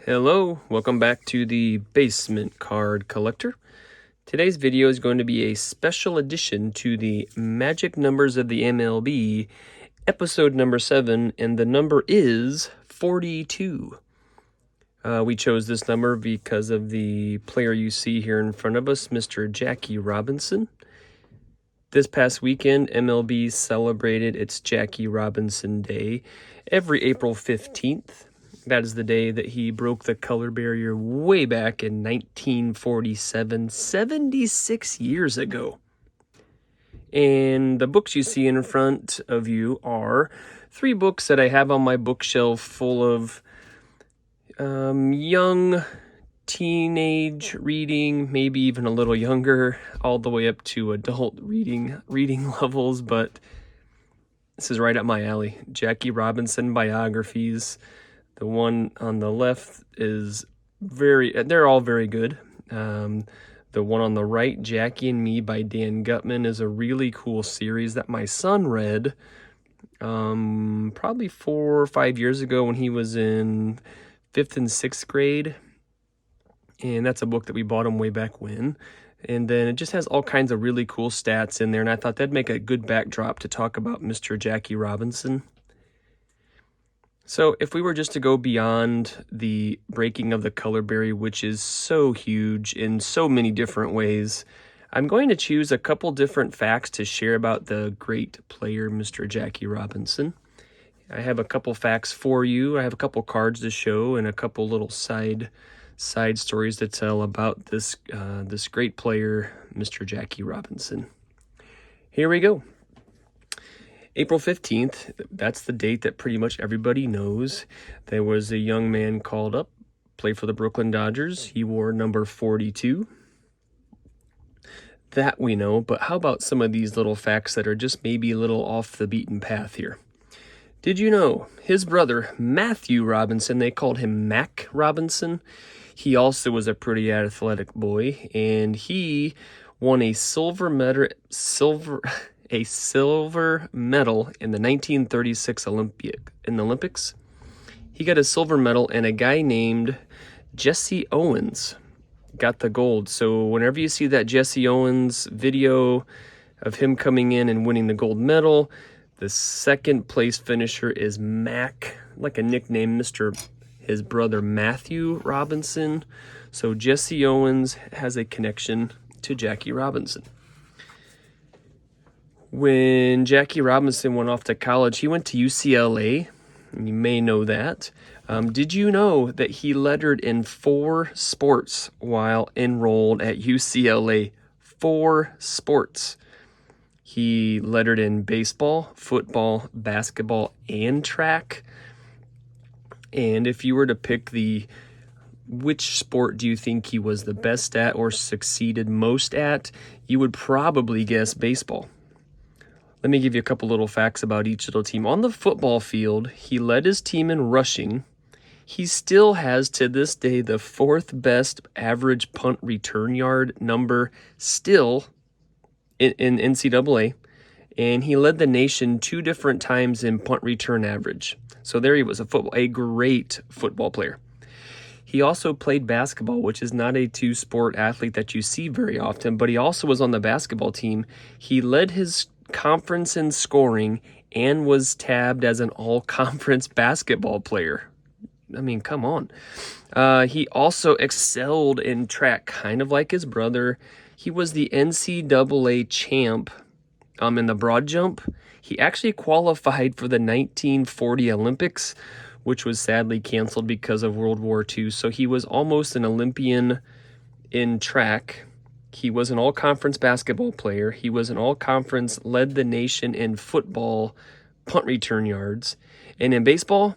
Hello, welcome back to the Basement Card Collector. Today's video is going to be a special edition to the Magic Numbers of the MLB, episode number 7, and the number is 42. We chose this number because of the player you see here in front of us, Mr. Jackie Robinson. This past weekend, MLB celebrated its Jackie Robinson Day every April 15th. That is the day that he broke the color barrier way back in 1947, 76 years ago. And the books you see in front of you are 3 books that I have on my bookshelf full of young teenage reading, maybe even a little younger, all the way up to adult reading levels, but this is right up my alley. Jackie Robinson biographies. The one on the left is they're all very good. The one on the right, Jackie and Me by Dan Gutman, is a really cool series that my son read probably 4 or 5 years ago when he was in 5th and 6th grade. And that's a book that we bought him way back when. And then it just has all kinds of really cool stats in there. And I thought that'd make a good backdrop to talk about Mr. Jackie Robinson. So if we were just to go beyond the breaking of the color barrier, which is so huge in so many different ways, I'm going to choose a couple different facts to share about the great player, Mr. Jackie Robinson. I have a couple facts for you. I have a couple cards to show and a couple little side stories to tell about this great player, Mr. Jackie Robinson. Here we go. April 15th, that's the date that pretty much everybody knows. There was a young man called up, played for the Brooklyn Dodgers. He wore number 42. That we know, but how about some of these little facts that are just maybe a little off the beaten path here? Did you know his brother, Matthew Robinson, they called him Mac Robinson? He also was a pretty athletic boy, and he won a silver medal in the 1936 Olympics. He got a silver medal, and a guy named Jesse Owens got the gold. So whenever you see that Jesse Owens video of him coming in and winning the gold medal, the second place finisher is Mac, like a nickname, his brother Matthew Robinson. So Jesse Owens has a connection to Jackie Robinson. When Jackie Robinson went off to college, he went to UCLA. You may know that. Did you know that he lettered in 4 sports while enrolled at UCLA? 4 sports. He lettered in baseball, football, basketball, and track. And if you were to pick which sport do you think he was the best at or succeeded most at, you would probably guess baseball. Let me give you a couple little facts about each little team. On the football field, he led his team in rushing. He still has, to this day, the 4th best average punt return yard number still in NCAA. And he led the nation 2 different times in punt return average. So there he was, a great football player. He also played basketball, which is not a 2-sport athlete that you see very often, but he also was on the basketball team. He led his conference in scoring and was tabbed as an all-conference basketball player. I mean, come on. He also excelled in track, kind of like his brother. He was the NCAA champ in the broad jump. He actually qualified for the 1940 Olympics, which was sadly canceled because of World War II. So he was almost an Olympian in track. He was an all-conference basketball player. He was an all-conference, led the nation in football punt return yards. And in baseball,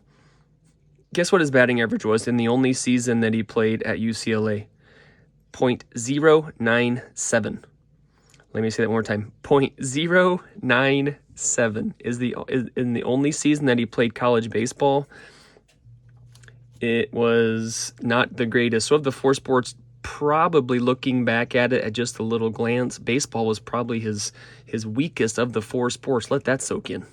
guess what his batting average was in the only season that he played at UCLA? .097. Let me say that one more time. .097 is in the only season that he played college baseball. It was not the greatest. So of the 4 sports, probably looking back at it at just a little glance, baseball was probably his weakest of the 4 sports. Let that soak in.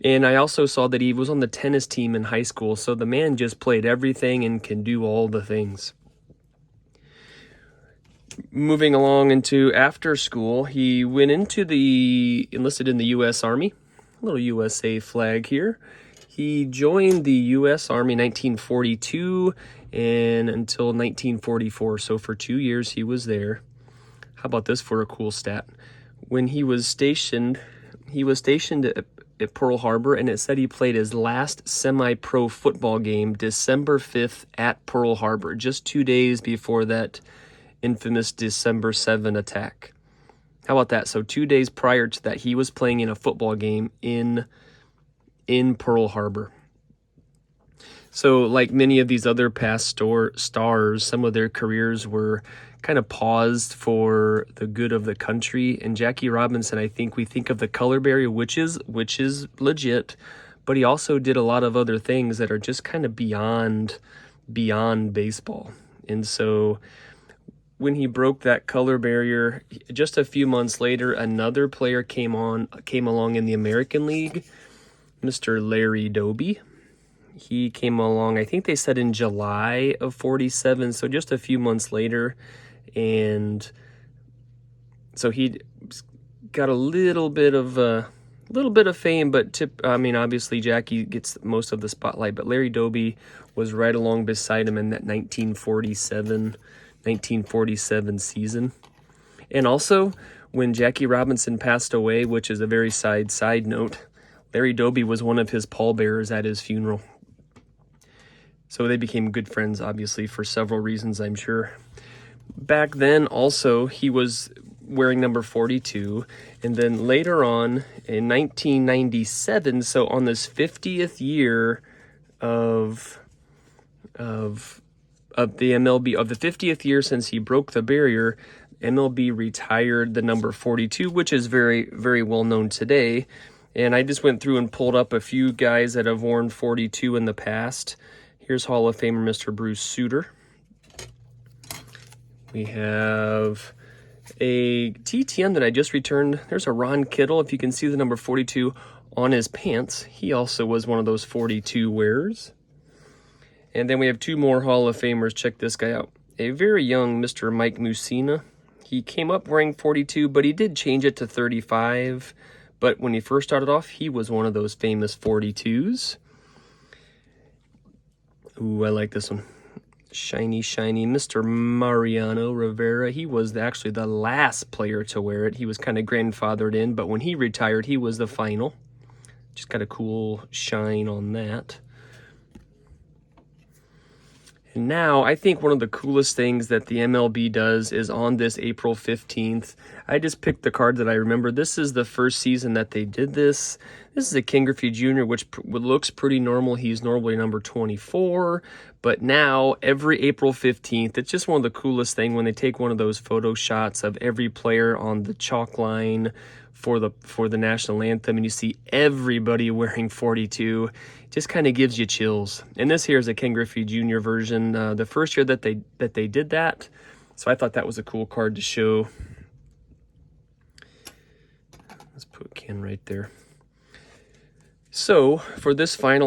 And I also saw that he was on the tennis team in high school, so the man just played everything and can do all the things. Moving along into after school, he enlisted in the U.S. Army. A little USA flag here. He joined the U.S. Army in 1942 and until 1944, so for 2 years he was there. How about this for a cool stat? When he was stationed at Pearl Harbor, and it said he played his last semi-pro football game December 5th at Pearl Harbor, just 2 days before that infamous December 7 attack. How about that? So 2 days prior to that, he was playing in a football game in Pearl Harbor. So like many of these other past stars, some of their careers were kind of paused for the good of the country. And Jackie Robinson, I think we think of the color barrier, which is legit, but he also did a lot of other things that are just kind of beyond baseball. And so when he broke that color barrier, just a few months later, another player came along in the American League, Mr. Larry Doby. He came along, I think they said in July of 47, so just a few months later. And so he got a little bit of fame, but obviously Jackie gets most of the spotlight, but Larry Doby was right along beside him in that 1947 season. And also, when Jackie Robinson passed away, which is a very side note, Larry Doby was one of his pallbearers at his funeral. So they became good friends, obviously, for several reasons, I'm sure. Back then, also, he was wearing number 42. And then later on, in 1997, so on this 50th year of the MLB, of the 50th year since he broke the barrier, MLB retired the number 42, which is very, very well known today. And I just went through and pulled up a few guys that have worn 42 in the past. Here's Hall of Famer Mr. Bruce Sutter. We have a TTM that I just returned. There's a Ron Kittle. If you can see the number 42 on his pants, he also was one of those 42 wearers. And then we have two more Hall of Famers. Check this guy out. A very young Mr. Mike Mussina. He came up wearing 42, but he did change it to 35. But when he first started off, he was one of those famous 42s. Ooh, I like this one. Shiny Mr. Mariano Rivera. He was actually the last player to wear it. He was kind of grandfathered in, but when he retired, he was the final. Just got a cool shine on that. And now, I think one of the coolest things that the MLB does is on this April 15th, I just picked the card that I remember. This is the first season that they did this. This is a Ken Griffey Jr., which looks pretty normal. He's normally number 24. But now, every April 15th, it's just one of the coolest things when they take one of those photo shots of every player on the chalk line for the national anthem, and you see everybody wearing 42. Just kind of gives you chills. And this here is a Ken Griffey Jr. version, the first year that they did that. So I thought that was a cool card to show. Let's put Ken right there. So for this for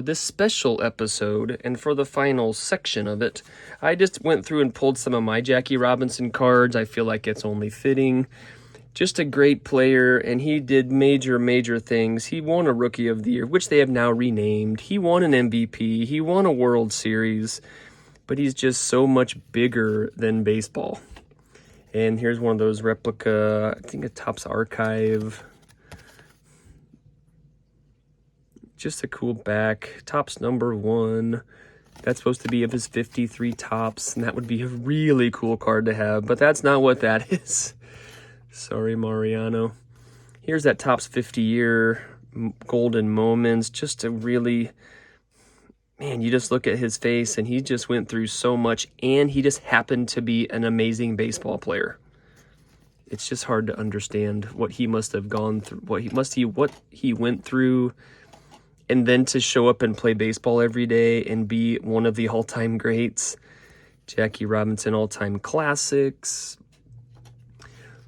this special episode, and for the final section of it, I just went through and pulled some of my Jackie Robinson cards. I feel like it's only fitting. Just a great player, and he did major things. He won a Rookie of the Year, which they have now renamed. He won an MVP. He won a World Series, but he's just so much bigger than baseball. And here's one of those replica, I think a Topps Archive. Just a cool back. Topps number 1. That's supposed to be of his 53 Topps, and that would be a really cool card to have, but that's not what that is. Sorry, Mariano. Here's that Topps 50-year golden moments. Just a really, man, you just look at his face, and he just went through so much, and he just happened to be an amazing baseball player. It's just hard to understand what he must have gone through, what he went through. And then to show up and play baseball every day and be one of the all-time greats. Jackie Robinson all-time classics.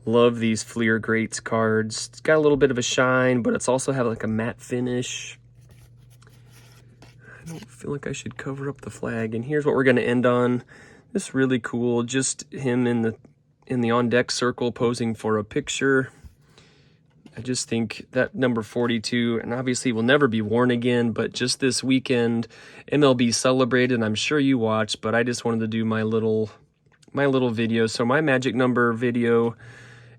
Love these Fleer Greats cards. It's got a little bit of a shine, but it's also have like a matte finish. I don't feel like I should cover up the flag. And here's what we're going to end on. This really cool, just him in the on-deck circle posing for a picture. I just think that number 42, and obviously will never be worn again, but just this weekend, MLB celebrated, and I'm sure you watched, but I just wanted to do my little video. So my magic number video,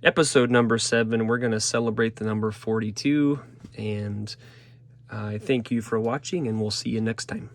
episode number 7, we're going to celebrate the number 42, and I thank you for watching, and we'll see you next time.